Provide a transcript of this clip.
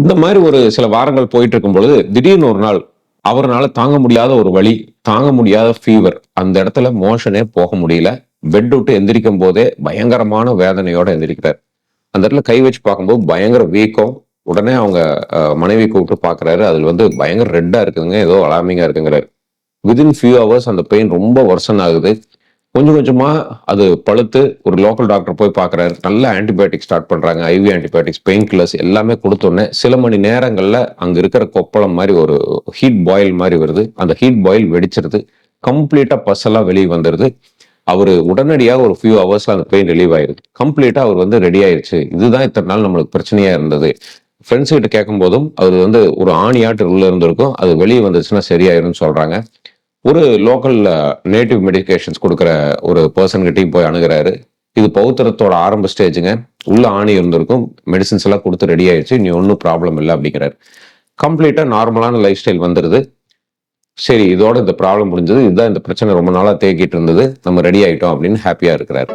இந்த மாதிரி ஒரு சில வாரங்கள் போயிட்டு இருக்கும் பொழுது திடீர்னு ஒரு நாள் அவர்னால தாங்க முடியாத ஒரு வலி, தாங்க முடியாத ஃபீவர். அந்த இடத்துல மோஷனே போக முடியல. பெட் விட்டு எந்திரிக்கும் போதே பயங்கரமான வேதனையோட எந்திரிக்கிறார். அந்த இடத்துல கை வச்சு பார்க்கும்போது பயங்கர வீக்கம். உடனே அவங்க மனைவி கூப்பிட்டு பார்க்குறாரு. அதுல வந்து பயங்கர ரெட்டா இருக்குதுங்க. ஏதோ அலார்மிங்கா இருக்குங்கிறாரு. வித்தின் ஃபியூ ஹவர்ஸ் அந்த பெயின் ரொம்ப வொர்சன் ஆகுது. கொஞ்சம் கொஞ்சமா அது பழுத்து ஒரு லோக்கல் டாக்டர் போய் பார்க்குறாரு. நல்ல ஆன்டிபயோட்டிக் ஸ்டார்ட் பண்றாங்க. ஐவி ஆன்டிபயோட்டிக்ஸ், பெயின் கில்லர்ஸ் எல்லாமே குடுத்தோனே, சில மணி நேரங்கள்ல அங்க இருக்கிற கொப்பளம் மாரி ஒரு ஹீட் பாயில் மாரி வருது. அந்த ஹீட் பாயில் வெடிச்சிருது. கம்ப்ளீட்டா பஸ் எல்லாம் வெளிய வந்துருது. அவரு உடனடியா ஒரு ஃபியூ ஹவர்ஸ்ல அந்த பெயின் ரிலீவ் ஆயிருது. கம்ப்ளீட்டா அவர் வந்து ரெடி ஆயிருச்சு. இதுதான் இத்தன நாள் நம்மளுக்கு பிரச்சனையா இருந்தது. ஃப்ரெண்ட்ஸ் கிட்ட கேட்கும்போதும், அவரு வந்து ஒரு ஆணியாட்டு உள்ள இருந்திருக்கும். அது வெளிய வந்துருச்சுன்னா சரியாயிரும்னு சொல்றாங்க. ஒரு லோக்கல் நேட்டிவ் மெடிகேஷன்ஸ் குடுக்குற ஒரு பெர்சன் கிட்டயும் போய் அணுகுறாரு. இது பௌத்திரத்தோட ஆரம்ப ஸ்டேஜ்ங்க. உள்ள ஆணி இருந்திருக்கும். மெடிசின்ஸ் எல்லாம் குடுத்து ரெடி ஆயிருச்சு. இனி ஒண்ணும் ப்ராப்ளம் இல்ல அப்படிங்கிறாரு. கம்ப்ளீட்டா நார்மலான லைஃப் ஸ்டைல் வந்துருது. சரி இதோட இந்த ப்ராப்ளம் முடிஞ்சது. இதுதான் இந்த பிரச்சனை ரொம்ப நாளா தேக்கிட்டு இருந்தது. நம்ம ரெடி ஆயிட்டோம் அப்படின்னு ஹாப்பியா இருக்கிறாரு.